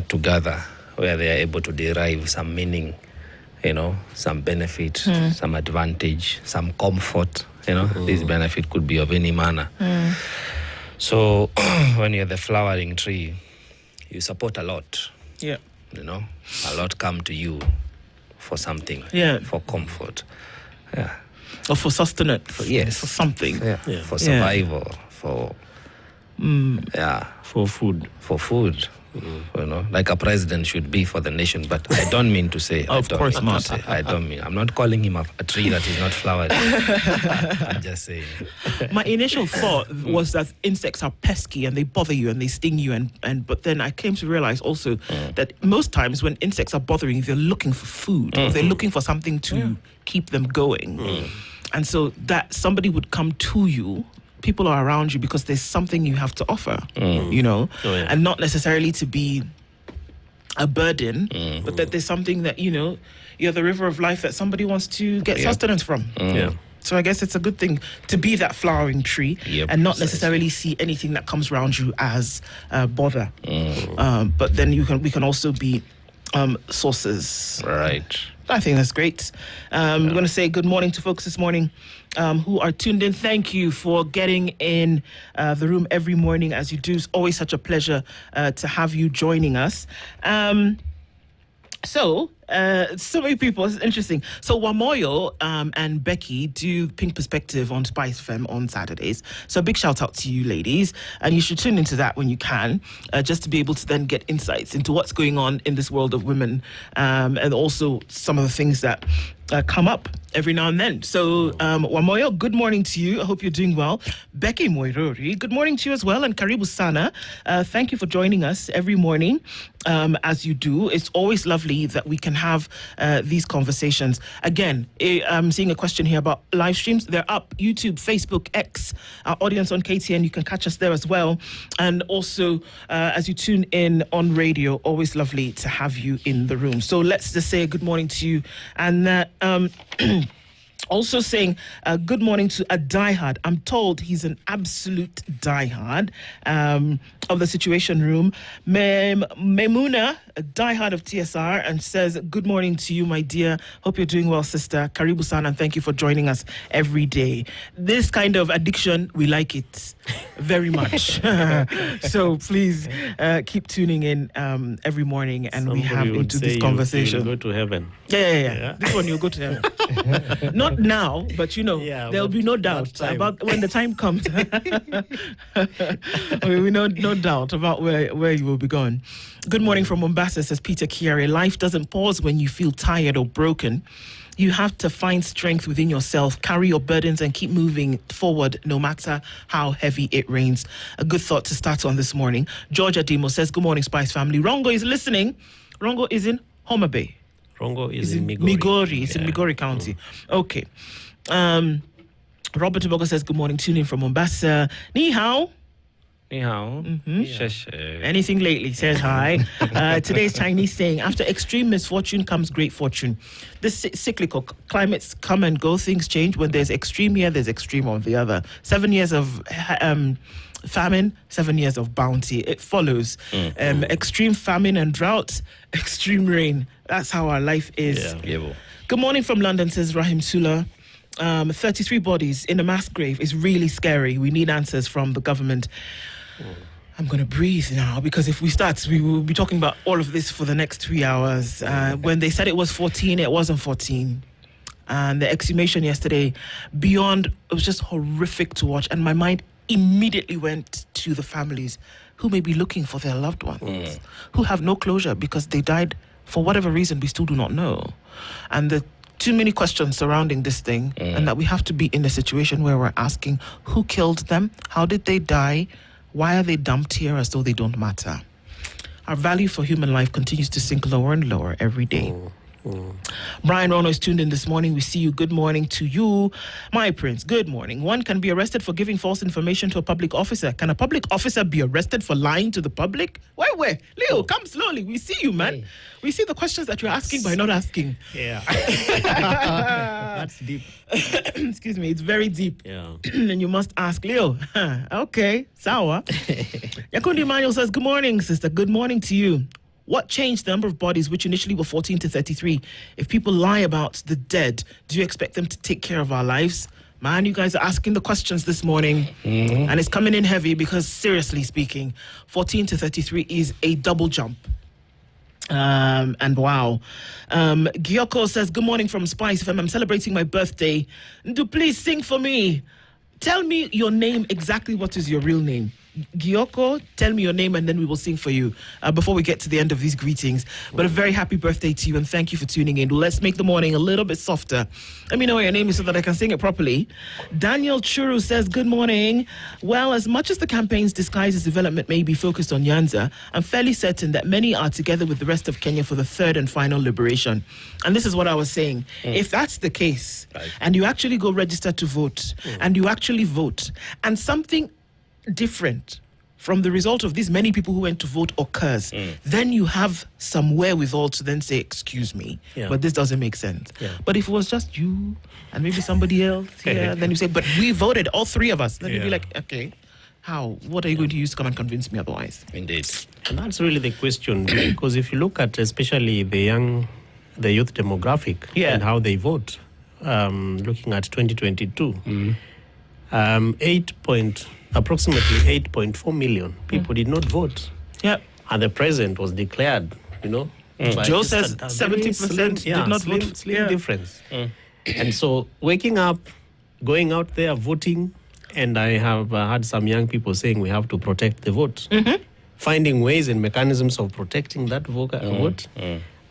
together where they are able to derive some meaning, some benefit, some advantage, some comfort. This benefit could be of any manner. So when you're the flowering tree, you support a lot. Yeah. A lot come to you for something. Yeah. For comfort. Yeah. Or for sustenance. For something. Yeah. For survival. For food. For food. Like a president should be for the nation, but I don't mean to say. Of course not. I don't mean. I'm not calling him a tree that is not flowering. I'm just saying. My initial thought was that insects are pesky and they bother you and they sting you, but then I came to realize also that most times when insects are bothering you, they're looking for food. Or they're looking for something to keep them going, and so that somebody would come to you. People are around you because there's something you have to offer, and not necessarily to be a burden, but that there's something that, you're the river of life that somebody wants to get sustenance from. So I guess it's a good thing to be that flowering tree and not necessarily see anything that comes around you as bother. But then we can also be sources. Right. I think that's great. I'm going to say good morning to folks this morning who are tuned in. Thank you for getting in the room every morning as you do. It's always such a pleasure to have you joining us. So many people, it's interesting. So Wamoyo and Becky do Pink Perspective on Spice FM on Saturdays. So a big shout out to you ladies. And you should tune into that when you can, just to be able to then get insights into what's going on in this world of women, and also some of the things that come up every now and then. So Wamoyo, good morning to you. I hope you're doing well. Becky Moirori, good morning to you as well. And Karibu Sana, thank you for joining us every morning as you do. It's always lovely that we can have these conversations. Again, I'm seeing a question here about live streams. They're up, YouTube, Facebook, X, our audience on KTN. You can catch us there as well. And also, as you tune in on radio, always lovely to have you in the room. So let's just say good morning to you. And also saying good morning to a diehard. I'm told he's an absolute diehard of the Situation Room. Memuna, a diehard of TSR, and says, good morning to you, my dear. Hope you're doing well, sister. Karibu San, and thank you for joining us every day. This kind of addiction, we like it very much. So please keep tuning in every morning, and we have into this conversation. You'll go to heaven. Yeah. This one you'll go to heaven. Not now, but there'll be no doubt about when the time comes. No doubt about where you will be going. Good morning from Mombasa, says Peter Kiare. Life doesn't pause when you feel tired or broken. You have to find strength within yourself, carry your burdens, and keep moving forward no matter how heavy it rains. A good thought to start on this morning. Georgia Demo says, good morning, Spice family. Rongo is listening. Rongo is in Homa Bay. Rongo is in Migori. Migori. It's in Migori County. Okay. Robert Tobago says, good morning. Tune in from Mombasa. Ni hao. Ni hao. Anything lately, says hi. Today's Chinese saying, after extreme misfortune comes great fortune. This cyclical climates come and go, things change. When there's extreme here, there's extreme on the other. 7 years of famine, 7 years of bounty. It follows. Extreme famine and drought, extreme rain. That's how our life is. Yeah. Good morning from London, says Rahim Sula. 33 bodies in a mass grave is really scary. We need answers from the government. I'm going to breathe now, because if we start, we will be talking about all of this for the next 3 hours. When they said it was 14, it wasn't 14. And the exhumation yesterday, it was just horrific to watch. And my mind immediately went to the families who may be looking for their loved ones, who have no closure because they died for whatever reason we still do not know. And the too many questions surrounding this thing, and that we have to be in a situation where we're asking who killed them, how did they die, why are they dumped here as though they don't matter. Our value for human life continues to sink lower and lower every day. Brian Rono is tuned in this morning. We see you. Good morning to you, my prince. Good morning. One can be arrested for giving false information to a public officer. Can a public officer be arrested for lying to the public? Wait. Leo, come slowly. We see you, man. Hey. We see the questions that you're asking by not asking. Yeah. That's deep. Excuse me. It's very deep. Yeah. And you must ask, Leo. Okay. Sawa. Yakundi Manuel says, good morning, sister. Good morning to you. What changed the number of bodies, which initially were 14 to 33? If people lie about the dead, do you expect them to take care of our lives? Man, you guys are asking the questions this morning, and it's coming in heavy because, seriously speaking, 14 to 33 is a double jump. And wow. Gyoko says, good morning from Spice FM. I'm celebrating my birthday. Do please sing for me. Tell me your name, exactly what is your real name. Gyoko, tell me your name and then we will sing for you before we get to the end of these greetings. But a very happy birthday to you and thank you for tuning in. Let's make the morning a little bit softer. Let me know what your name is so that I can sing it properly. Daniel Churu says, good morning. Well, as much as the campaign's disguise as development may be focused on Nyanza, I'm fairly certain that many are together with the rest of Kenya for the third and final liberation. And this is what I was saying. If that's the case, and you actually go register to vote, and you actually vote, and something different from the result of these many people who went to vote occurs, then you have some wherewithal to then say, excuse me, but this doesn't make sense. But if it was just you and maybe somebody else here, then you say, but we voted, all three of us. Then you'd be like, okay, how? What are you going to use to come and convince me otherwise? Indeed. And that's really the question, because if you look at especially the youth demographic and how they vote, looking at 2022, approximately 8.4 million people did not vote. Yep. And the president was declared, Joe says 70% did not vote. Slim difference. And so waking up, going out there, voting, and I have had some young people saying we have to protect the vote. Finding ways and mechanisms of protecting that vote.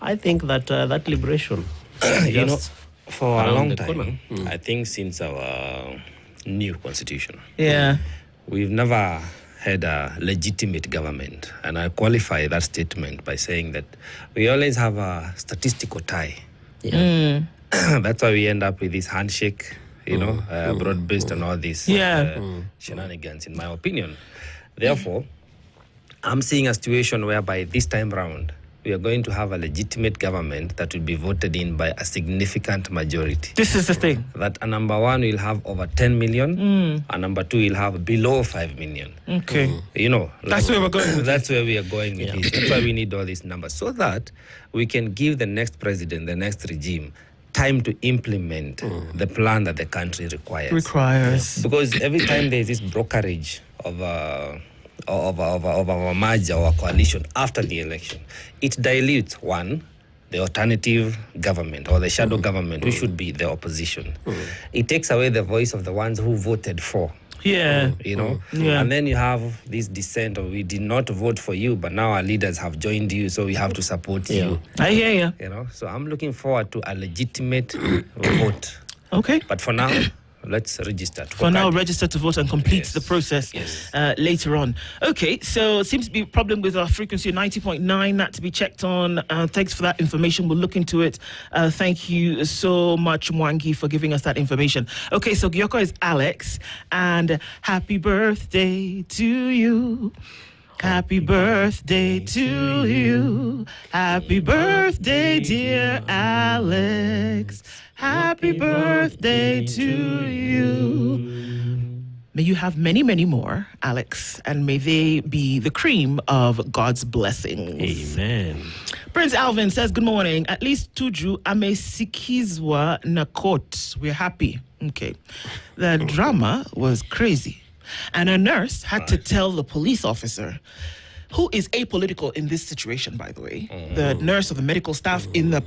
I think that that liberation, for a long time, I think since our new constitution, we've never had a legitimate government. And I qualify that statement by saying that we always have a statistical tie. That's why we end up with this handshake, broad-based and all these shenanigans, in my opinion. Therefore, I'm seeing a situation whereby this time round, we are going to have a legitimate government that will be voted in by a significant majority. This is the thing. That a number one will have over 10 million, a number two will have below 5 million. Okay. That's where we're going with That's where we are going with it. That's why we need all these numbers, so that we can give the next president, the next regime, time to implement the plan that the country requires. Because every time there's this brokerage of a merger or a coalition after the election, it dilutes the alternative government or the shadow government, which should be the opposition. It takes away the voice of the ones who voted for. And then you have this dissent of, we did not vote for you, but now our leaders have joined you, so we have to support you. I hear you. So I'm looking forward to a legitimate vote. Okay. But for now, let's register. For now, register to vote and complete the process later on. Okay, so it seems to be a problem with our frequency of 90.9, that to be checked on. Thanks for that information. We'll look into it. Thank you so much, Mwangi, for giving us that information. Okay, so Gyoko is Alex, and happy birthday to you. Happy birthday to you. Happy birthday, dear Alex. Happy birthday to you. May you have many, many more, Alex, and may they be the cream of God's blessings. Amen. Prince Alvin says, good morning. At least Tuju amesikizwa na court. We're happy. Okay. The drama was crazy. And a nurse had to tell the police officer, who is apolitical in this situation, by the way, the nurse or the medical staff in the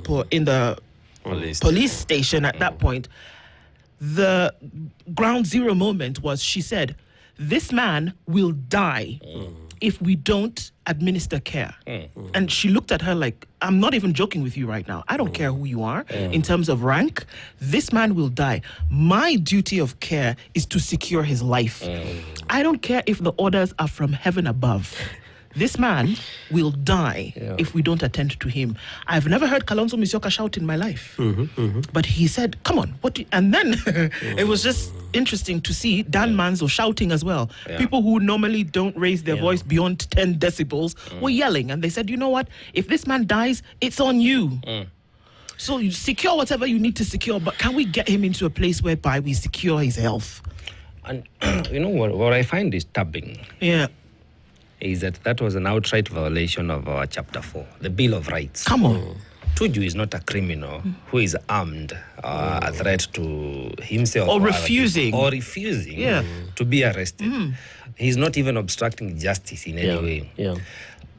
police station at that point, the ground zero moment was, she said, this man will die if we don't administer care. And she looked at her like, I'm not even joking with you right now. I don't care who you are in terms of rank. This man will die. My duty of care is to secure his life. I don't care if the orders are from heaven above. This man will die if we don't attend to him. I've never heard Kalonzo Musyoka shout in my life. But he said, come on. And then it was just interesting to see Dan Manzo shouting as well. People who normally don't raise their voice beyond 10 decibels were yelling. And they said, you know what? If this man dies, it's on you. So you secure whatever you need to secure. But can we get him into a place whereby we secure his health? And what I find disturbing is that was an outright violation of our Chapter 4, the Bill of Rights. Come on. Tuju is not a criminal who is armed, a threat to himself Or other refusing. people, or refusing to be arrested. He's not even obstructing justice in any way. Yeah.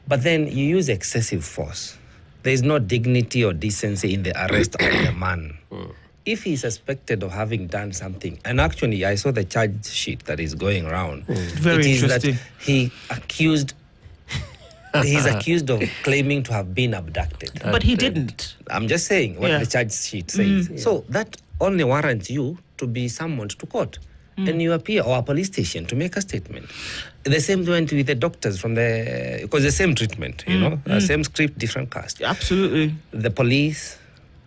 But then you use excessive force. There is no dignity or decency in the arrest of the man. If he's suspected of having done something, and actually I saw the charge sheet that is going around. Very it is interesting. That he's accused of claiming to have been abducted. But he didn't. I'm just saying what the charge sheet says. So that only warrants you to be summoned to court. And you appear, or a police station, to make a statement. The same went with the doctors because the same treatment, same script, different cast. Absolutely. The police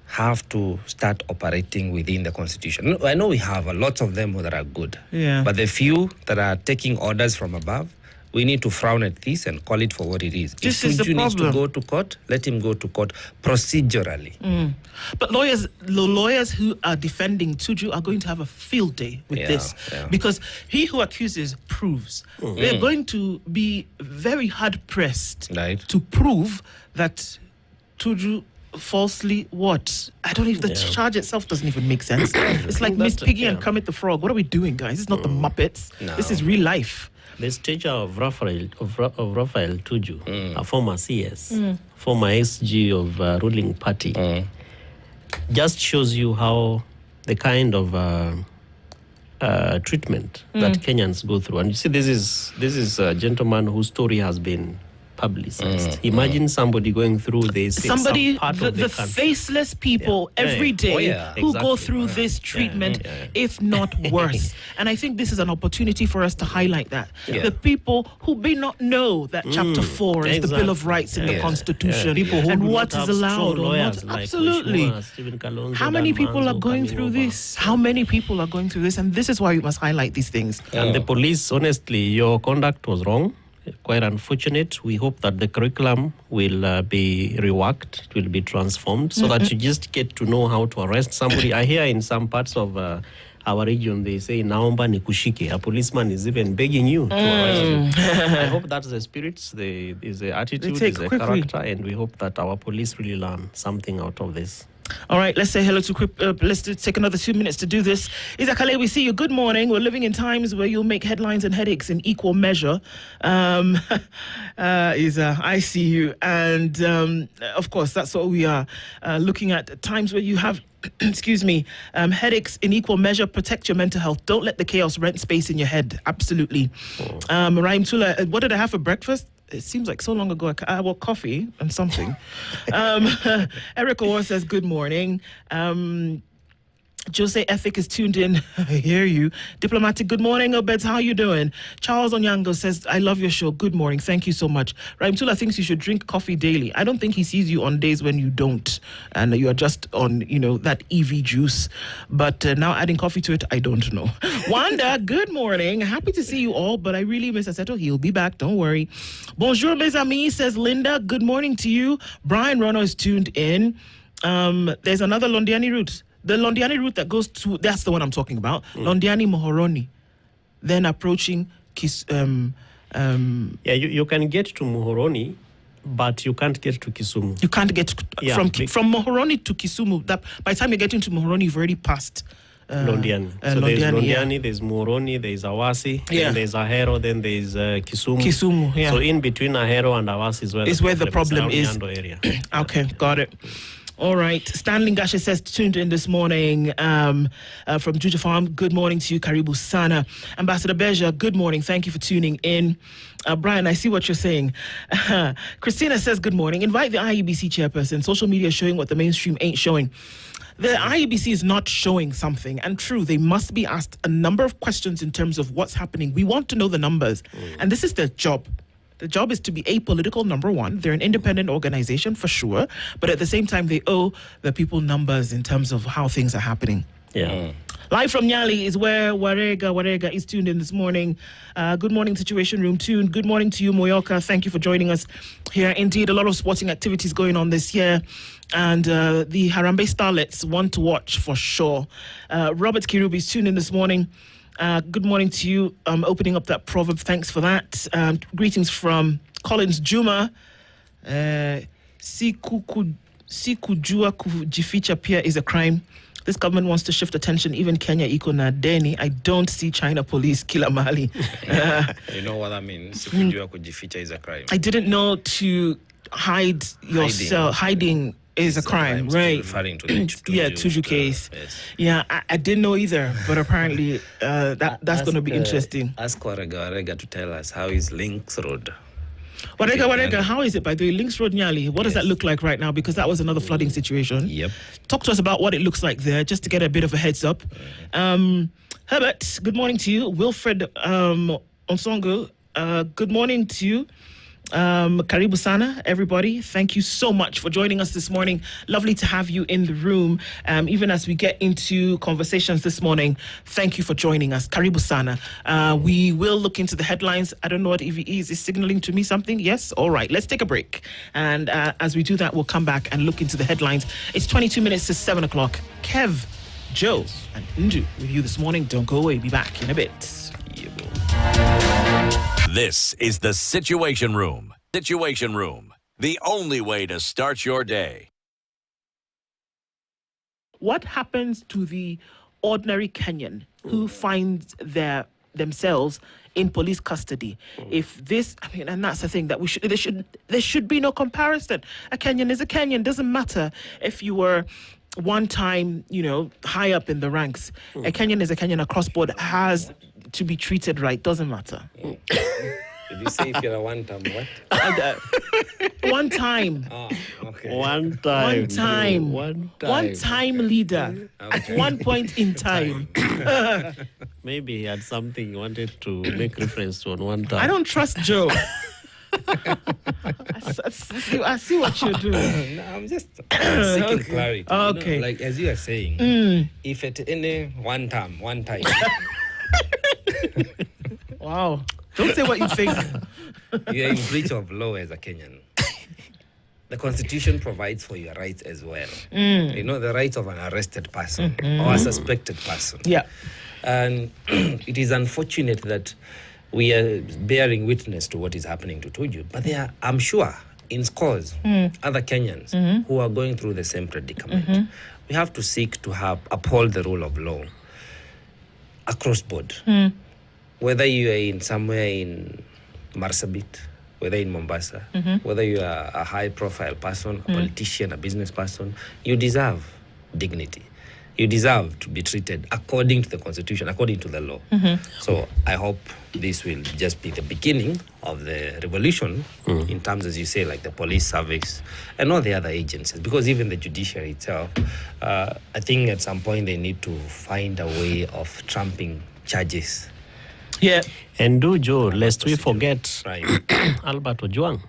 have to start operating within the Constitution. I know we have a lot of them that are good, but the few that are taking orders from above, we need to frown at this and call it for what it is. This if is the Tuju needs to problem. go to court, let him go to court procedurally. But the lawyers who are defending Tuju are going to have a field day with this because he who accuses proves. They're going to be very hard pressed to prove that Tuju falsely what? I don't even, the charge itself doesn't even make sense. It's like Miss Piggy and Kermit the Frog. What are we doing, guys? It's not the Muppets. No. This is real life. The stature of Raphael Tuju, a former CS, former SG of ruling party, just shows you how the kind of treatment that Kenyans go through. And you see, this is a gentleman whose story has been publicized. Imagine somebody going through this. Somebody, part of the country. faceless people every day who go Exactly. through this treatment, if not worse. And I think this is an opportunity for us to highlight that. The people who may not know that Chapter 4 is the Bill of Rights in the Constitution People who and do what not is have allowed strong or not. lawyers like Absolutely. Mheshimiwa Stephen Kalonzo, How many Dan people are Manzo going coming through over. this? How many people are going through this? And this is why we must highlight these things. And the police, honestly, your conduct was wrong. Quite unfortunate. We hope that the curriculum will be reworked, it will be transformed, so that you just get to know how to arrest somebody. I hear in some parts of our region, they say, naomba nikushike. A policeman is even begging you to arrest you. I hope that's the spirit, is the attitude, is the character, and we hope that our police really learn something out of this. All right, let's say hello to let's take another 2 minutes to do this. Isakale, we see you. Good morning. We're living in times where you'll make headlines and headaches in equal measure. I see you. And of course, that's what we are looking at times where you have excuse me, headaches in equal measure. Protect your mental health. Don't let the chaos rent space in your head. Absolutely. Raim Tula, what did I have for breakfast? It seems like so long ago. I had coffee and something. Eric Orr says, good morning. Jose Ethic is tuned in. I hear you. Diplomatic, good morning, Obeds. How you doing? Charles Onyango says, I love your show. Good morning. Thank you so much. Raimtula thinks you should drink coffee daily. I don't think he sees you on days when you don't. And you are just on, that EV juice. But now adding coffee to it, I don't know. Wanda, good morning. Happy to see you all, but I really miss Aseto. He'll be back. Don't worry. Bonjour, mes amis, says Linda. Good morning to you. Brian Rono is tuned in. There's another Londiani route. The Londiani route that goes to, that's the one I'm talking about. Londiani Muhoroni. Then approaching you can get to Muhoroni, but you can't get to Kisumu. You can't get from Muhoroni to Kisumu. That by the time you're getting to Muhoroni, you've already passed Londiani. So there's Londiani, there's Muhoroni, there's Awasi, then there's Ahero, then there's Kisumu. Kisumu, yeah. So in between Ahero and Awasi is where the problem is. Area. Okay, got it. All right. Stanley Gasha says, tuned in this morning from Juja Farm. Good morning to you, Karibu Sana. Ambassador Beja, good morning. Thank you for tuning in. Brian, I see what you're saying. Christina says, good morning. Invite the IEBC chairperson. Social media is showing what the mainstream ain't showing. The IEBC is not showing something. And true, they must be asked a number of questions in terms of what's happening. We want to know the numbers. And this is their job. The job is to be apolitical, number one. They're an independent organization, for sure. But at the same time, they owe the people numbers in terms of how things are happening. Yeah. Live from Nyali is where Warega is tuned in this morning. Good morning, Situation Room tuned. Good morning to you, Moyoka. Thank you for joining us here. Indeed, a lot of sporting activities going on this year. And the Harambee Starlets want to watch for sure. Robert Kirubi is tuned in this morning. Good morning to you. Opening up that proverb. Thanks for that. Greetings from Collins Juma. Si kujua kujificha pia is a crime. This government wants to shift attention. Even Kenya iko na deni. I don't see China police kila mahali. You know what that means? Si kujua kujificha is a crime. I didn't know to hide yourself. Hiding is a crime, right? Referring to the Tuju case. Yes. Yeah, I didn't know either, but apparently that's going to be interesting. Ask Warega to tell us how is Links Road. Warega, how is it by the way? Links Road Nyali, what does that look like right now? Because that was another flooding situation. Yep. Talk to us about what it looks like there, just to get a bit of a heads up. Herbert, good morning to you. Wilfred Onsongo, good morning to you. Karibu sana, everybody. Thank you so much for joining us this morning. Lovely to have you in the room. Even as we get into conversations this morning, thank you for joining us. Karibu sana. We will look into the headlines. I don't know what EVE is. Is signaling to me something? Yes? All right. Let's take a break. And as we do that, we'll come back and look into the headlines. It's 22 minutes to 7 o'clock. Kev, Joe, and Ndu with you this morning. Don't go away. Be back in a bit. This is the Situation Room. Situation Room, the only way to start your day. What happens to the ordinary Kenyan who finds themselves in police custody? If this, and that's the thing that there should be no comparison. A Kenyan is a Kenyan. Doesn't matter if you were one time, high up in the ranks. A Kenyan is a Kenyan across board, has to be treated right. Doesn't matter. Did you say if you're a one-time what? One time. Oh, okay. One time leader at one point in time. Maybe he had something he wanted to make reference to on one time. I don't trust Joe. I see what you're doing. No, I'm just seeking clarity. Okay. Like as you are saying, if at any one time. Wow. Don't say what you think. You're in breach of law as a Kenyan. The Constitution provides for your rights as well. The rights of an arrested person or a suspected person. Yeah. And it is unfortunate that we are bearing witness to what is happening to Tuju. But there are, I'm sure, in scores, other Kenyans who are going through the same predicament. We have to seek to uphold the rule of law across board. Whether you are in somewhere in Marsabit, whether in Mombasa, whether you are a high-profile person, a politician, a business person, you deserve dignity. You deserve to be treated according to the Constitution, according to the law. So I hope this will just be the beginning of the revolution in terms, as you say, like the police service and all the other agencies. Because even the judiciary itself, I think at some point they need to find a way of trumping charges. Yeah. And Joe, lest we forget, Right. Albert Ojwang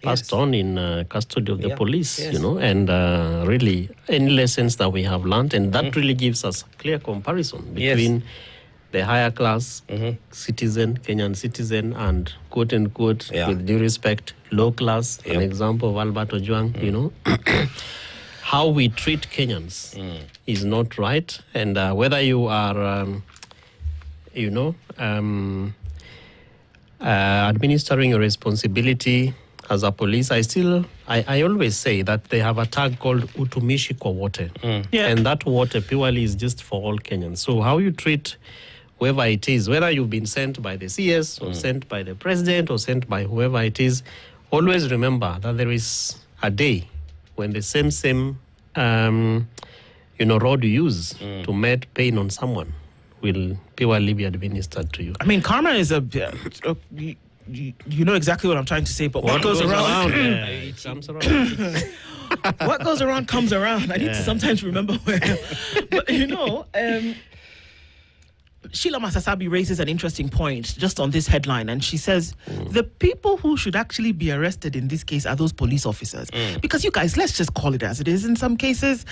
passed on in custody of the police, Yes. and really any lessons that we have learned, and that really gives us clear comparison between the higher class citizen, Kenyan citizen, and quote unquote, with due respect, low class, an example of Albert Ojwang, how we treat Kenyans is not right. And whether you are, administering your responsibility as a police, I always say that they have a tag called utumishi kwa wote. And that wote purely is just for all Kenyans. So how you treat whoever it is, whether you've been sent by the CS or sent by the president or sent by whoever it is, always remember that there is a day when the same rod you use to met pain on someone will purely be administered to you. I mean, karma is you know exactly what I'm trying to say, but what goes around it comes around. what goes around comes around. I need to sometimes remember where. But Sheila Masasabi raises an interesting point just on this headline, and she says the people who should actually be arrested in this case are those police officers. Because you guys, let's just call it as it is. In some cases,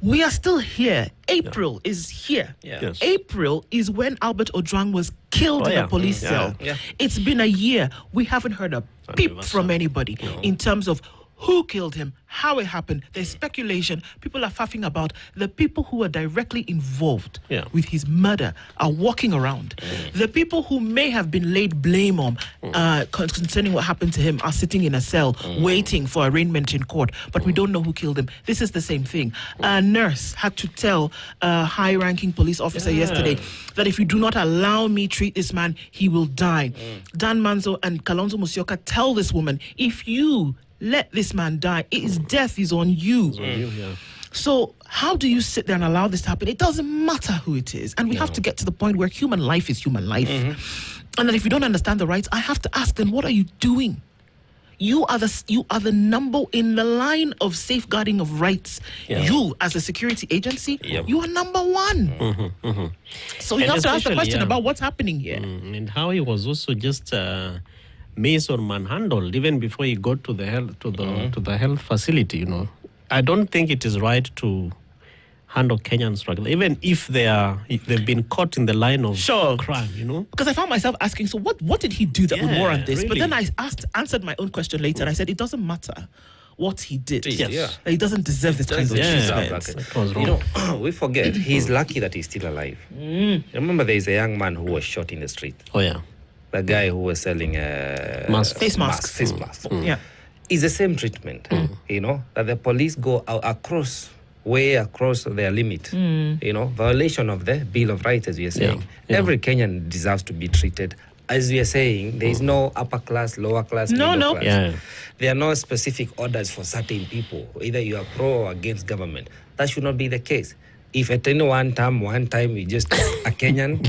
we are still here. April is here. Yes. April is when Albert Ojwang was killed in a police cell. It's been a year. We haven't heard a peep from anybody in terms of who killed him, how it happened. There's speculation. People are faffing about. The people who are directly involved with his murder are walking around. The people who may have been laid blame on concerning what happened to him are sitting in a cell waiting for arraignment in court. But we don't know who killed him. This is the same thing. A nurse had to tell a high-ranking police officer yesterday that if you do not allow me treat this man, he will die. Dan Manzo and Kalonzo Musyoka tell this woman, if you let this man die, his death is on you. So how do you sit there and allow this to happen? It doesn't matter who it is. And we have to get to the point where human life is human life. And that if you don't understand the rights, I have to ask them, what are you doing? You are the number in the line of safeguarding of rights. You, as a security agency, you are number one. So you have to ask the question about what's happening here. And how he was also just Mason manhandled even before he got to the health facility. You know, I don't think it is right to handle Kenyan struggle, even if they've been caught in the line of crime, you know. Because I found myself asking, so what did he do that would warrant this? Really? But then I answered my own question later, and I said it doesn't matter what he did. He doesn't deserve this kind of treatment. You know, we forget he's lucky that he's still alive. Remember, there's a young man who was shot in the street. The guy who was selling face masks. It's the same treatment, you know, that the police go way across their limit, you know, violation of the Bill of Rights, as we are saying. Every Kenyan deserves to be treated. As we are saying, there is no upper class, lower class, middle class. There are no specific orders for certain people. Either you are pro or against government. That should not be the case. If at any one time you just a Kenyan...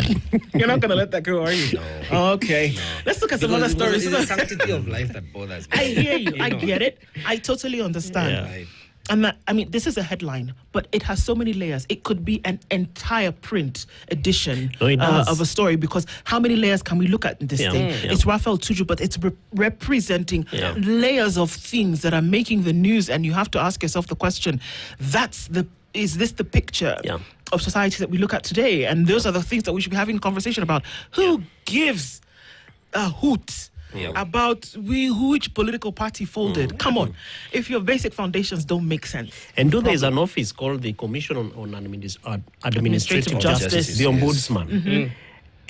You're not going to let that go, are you? No. Okay. Let's look at some other stories. It's the sanctity of life that bothers me. I hear you. I get it. I totally understand. And that, I mean, this is a headline, but it has so many layers. It could be an entire print edition of a story, because how many layers can we look at in this thing? It's Raphael Tuju, but it's representing layers of things that are making the news, and you have to ask yourself the question, is this the picture of society that we look at today? And those are the things that we should be having a conversation about. Who gives a hoot about which political party folded? Come on. If your basic foundations don't make sense. And there's an office called the Commission on Administrative Justice, the Ombudsman.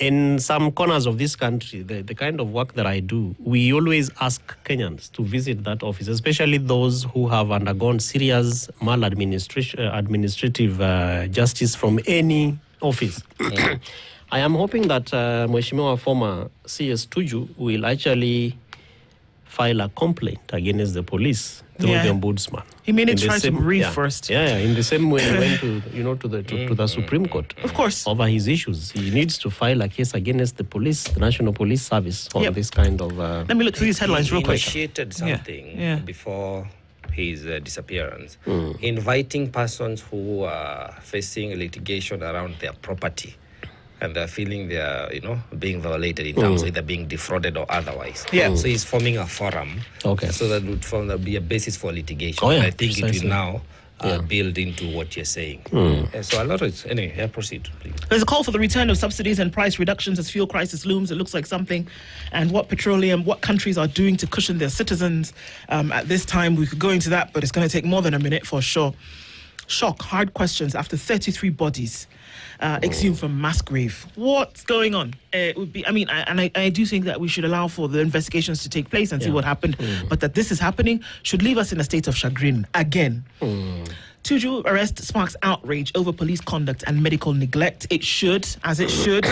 In some corners of this country, the kind of work that I do, we always ask Kenyans to visit that office, especially those who have undergone serious administrative justice from any office. I am hoping that Mheshimiwa former CS Tuju will actually file a complaint against the police through the Ombudsman. He may need to try to brief first. In the same way he went to the Supreme Court. Of course. Over his issues. He needs to file a case against the police, the National Police Service, on this kind of... Let me look through these headlines real quick. He initiated something before his disappearance, inviting persons who are facing litigation around their property, and they're feeling they're, being violated in terms of either being defrauded or otherwise. So he's forming a forum so that would be a basis for litigation. I think it will now build into what you're saying. So a lot of anyway, proceed, please. There's a call for the return of subsidies and price reductions as fuel crisis looms. It looks like something. And what countries are doing to cushion their citizens at this time. We could go into that, but it's going to take more than a minute for sure. Shock, hard questions after 33 bodies exhumed from mass grave. What's going on? It would be. I do think that we should allow for the investigations to take place and see what happened. But that this is happening should leave us in a state of chagrin again. Tuju arrest sparks outrage over police conduct and medical neglect. It should, as it should.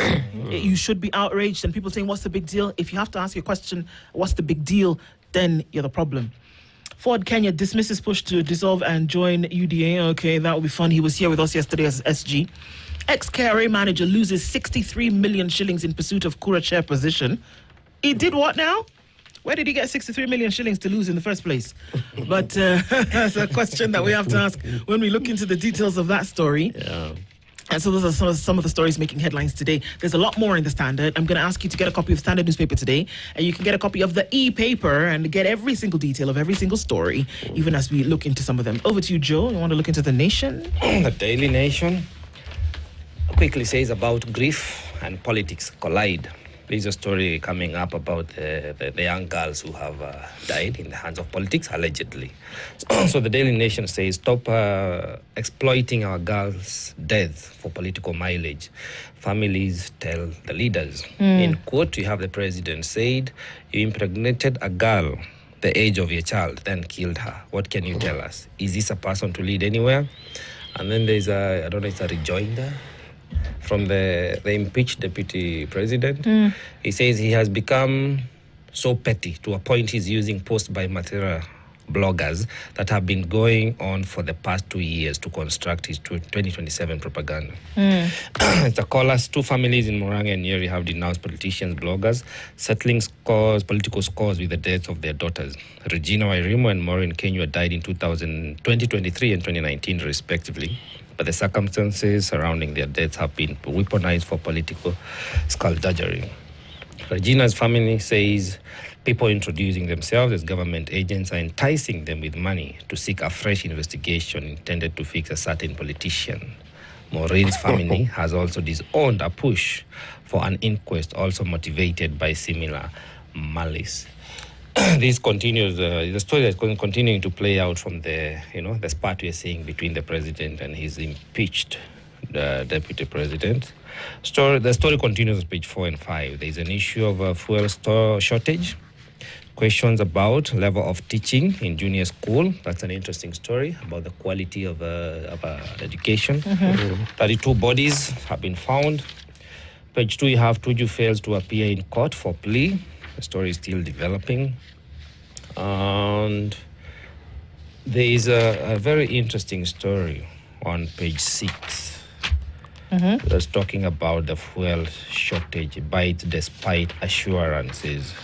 You should be outraged. And people saying, "What's the big deal?" If you have to ask your question, "What's the big deal?" then you're the problem. Ford Kenya dismisses push to dissolve and join UDA. Okay, that will be fun. He was here with us yesterday as SG. Ex-KRA manager loses 63 million shillings in pursuit of Kura chair position. He did what now? Where did he get 63 million shillings to lose in the first place? But that's a question that we have to ask when we look into the details of that story. And so those are some of the stories making headlines today. There's a lot more in the Standard. I'm going to ask you to get a copy of the Standard newspaper today, and you can get a copy of the e-paper and get every single detail of every single story, even as we look into some of them. Over to you, Joe. You want to look into The Nation? The Daily Nation quickly says about grief and politics collide. There's a story coming up about the young girls who have died in the hands of politics, allegedly. So the Daily Nation says, stop exploiting our girls' deaths for political mileage. Families tell the leaders. In quote, you have the president said, you impregnated a girl the age of your child, then killed her. What can you tell us? Is this a person to lead anywhere? And then there's I don't know, it's a rejoinder from the impeached deputy president. He says he has become so petty to a point he's using posts by material bloggers that have been going on for the past 2 years to construct his 2027 propaganda. It's a chorus. 2 families in Moranga and Nyeri have denounced politicians, bloggers, settling political scores with the deaths of their daughters. Regina Wairimu and Maureen Kenywa died in 2023 and 2019 respectively, but the circumstances surrounding their deaths have been weaponized for political skullduggery. Regina's family says people introducing themselves as government agents are enticing them with money to seek a fresh investigation intended to fix a certain politician. Maureen's family has also disowned a push for an inquest, also motivated by similar malice. This continues, the story is continuing to play out from the spat we're seeing between the president and his impeached deputy president. The story continues on page 4 and 5. There's an issue of a fuel shortage. Questions about level of teaching in junior school. That's an interesting story about the quality of education. 32 bodies have been found. Page 2, you have Tuju fails to appear in court for plea. The story is still developing. And there is a very interesting story on page 6. That's talking about the fuel shortage bites despite assurances.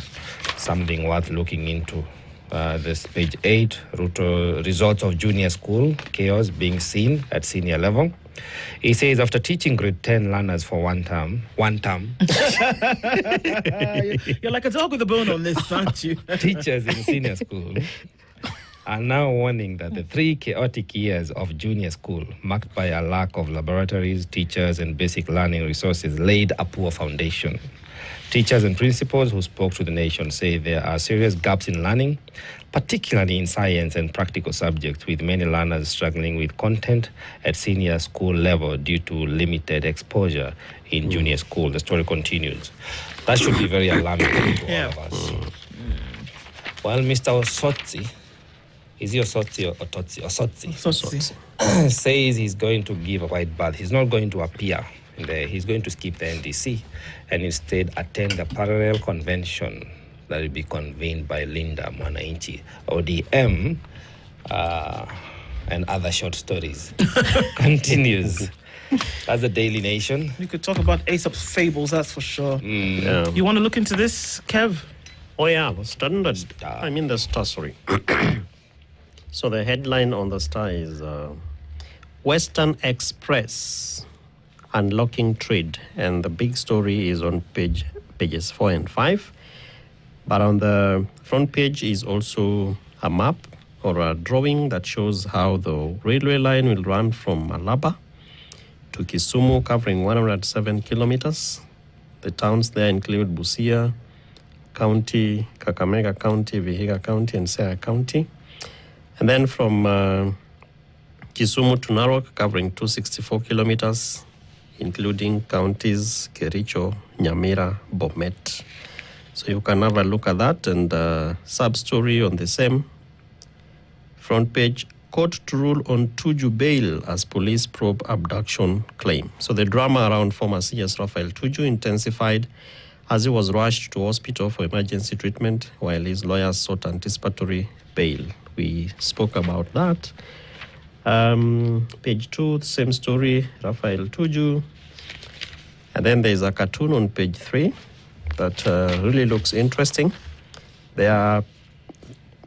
Something worth looking into. This page 8, results of junior school chaos being seen at senior level. He says after teaching grade 10 learners for one term. You're like a dog with a bone on this, aren't you? Teachers in senior school are now warning that the 3 chaotic years of junior school, marked by a lack of laboratories, teachers, and basic learning resources, laid a poor foundation. Teachers and principals who spoke to the nation say there are serious gaps in learning, particularly in science and practical subjects, with many learners struggling with content at senior school level due to limited exposure in junior school. The story continues. That should be very alarming to all of us. Well, Mr. Osotsi, is he Osotsi or Ototsi? Osotsi. Says he's going to give a white bath. He's not going to appear. He's going to skip the NDC and instead attend the parallel convention that will be convened by Linda Mwananchi, ODM, and other short stories. Continues. That's the Daily Nation. We could talk about Aesop's fables, that's for sure. Yeah. You want to look into this, Kev? Oh, yeah, the Standard. The Star, sorry. So the headline on the Star is Western Express unlocking trade. And the big story is on pages 4 and 5. But on the front page is also a map or a drawing that shows how the railway line will run from Malaba to Kisumu, covering 107 kilometers. The towns there include Busia County, Kakamega County, Vihiga County, and Siaya County. And then from Kisumu to Narok, covering 264 kilometers, including counties Kericho, Nyamira, Bomet. So you can have a look at that. And sub-story on the same front page, court to rule on Tuju bail as police probe abduction claim. So the drama around former CS Raphael Tuju intensified as he was rushed to hospital for emergency treatment while his lawyers sought anticipatory bail. We spoke about that. Page 2, same story, Raphael Tuju. And then there's a cartoon on page 3 that really looks interesting. There are,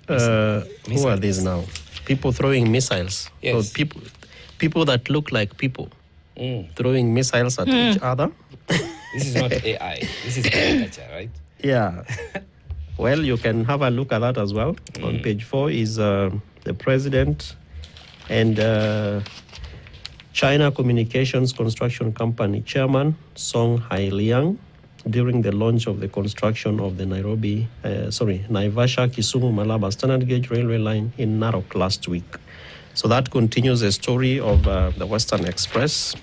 who are these now? People throwing missiles. Yes. So people that look like people throwing missiles at each other. This is not AI. This is caricature, right? Yeah. Well, you can have a look at that as well. On page 4 is the president and China Communications Construction Company chairman Song Hailiang during the launch of the construction of the Naivasha-Kisumu-Malaba standard gauge railway line in Narok last week. So that continues the story of the Western Express.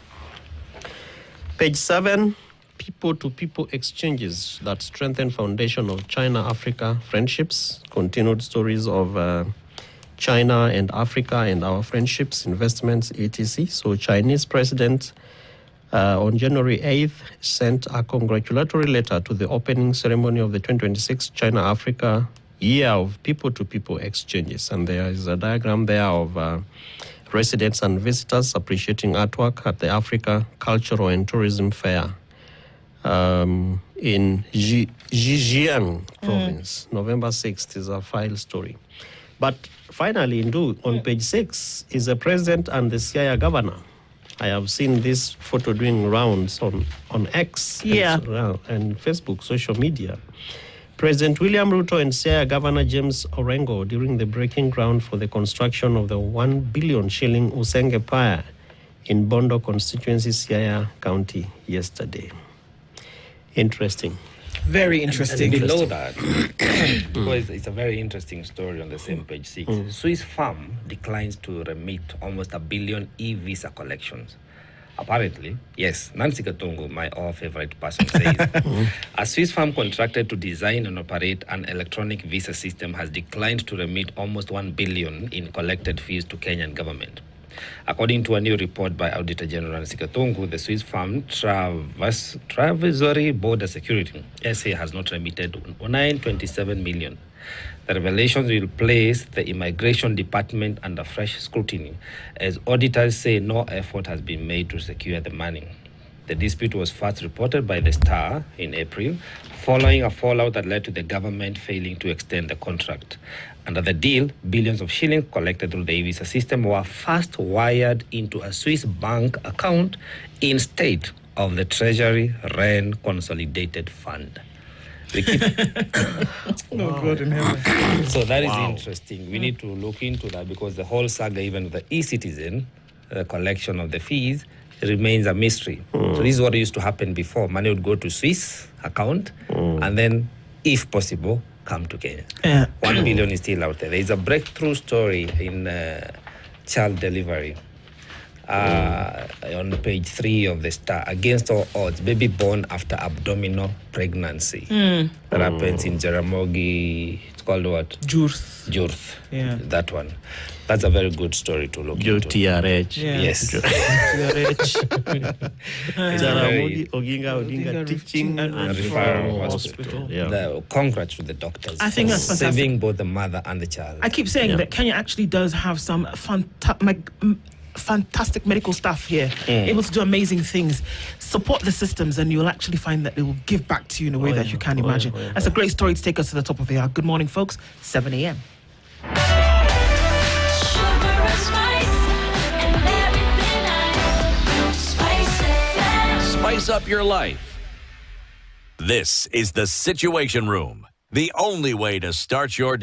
Page 7, people-to-people exchanges that strengthen foundation of China-Africa friendships. Continued stories of China and Africa and our friendships, investments, etc. So Chinese president on January 8th sent a congratulatory letter to the opening ceremony of the 2026 China-Africa Year of People-to-People Exchanges. And there is a diagram there of residents and visitors appreciating artwork at the Africa Cultural and Tourism Fair in Zhejiang province. November 6th is a file story. But finally, on page 6 is the president and the Siaya governor. I have seen this photo doing rounds on X and Facebook, social media. President William Ruto and Siaya Governor James Orengo during the breaking ground for the construction of the 1 billion shilling Usenge Pier in Bondo constituency, Siaya County yesterday. Interesting. Very interesting. And below that, because it's a very interesting story on the same page 6. Swiss firm declines to remit almost 1 billion e-visa collections. Apparently, yes, Nancy Katongo, my favorite person, says a Swiss firm contracted to design and operate an electronic visa system has declined to remit almost 1 billion in collected fees to Kenyan government. According to a new report by Auditor General Sikatungu, the Swiss firm Travesory Border Security SA has not remitted 927 million. The revelations will place the Immigration Department under fresh scrutiny, as auditors say no effort has been made to secure the money. The dispute was first reported by the Star in April, following a fallout that led to the government failing to extend the contract. Under the deal, billions of shillings collected through the e-visa system were first wired into a Swiss bank account instead of the Treasury REN Consolidated Fund. We keep God in heaven. So that is interesting. We need to look into that because the whole saga, even with the e-citizen, the collection of the fees, remains a mystery. So this is what used to happen before. Money would go to Swiss account and then, if possible, come to Kenya. 1 billion is still out there. There is a breakthrough story in child delivery on page 3 of the Star. Against all odds, baby born after abdominal pregnancy. That happens in Jaramogi. It's called what? Jurth. Yeah. That one. That's a very good story to look into. TRH. Yeah. Yes. Jaramogi Odinga Teaching and Referral Hospital. Yeah. Congrats to the doctors. I think for that's fantastic. saving both the mother and the child. I keep saying that Kenya actually does have some fantastic medical staff here, able to do amazing things. Support the systems and you'll actually find that they will give back to you in a way that you can't imagine. That's a great story to take us to the top of the hour. Good morning, folks. 7 a.m. Spice up your life. This is the Situation Room, the only way to start your day.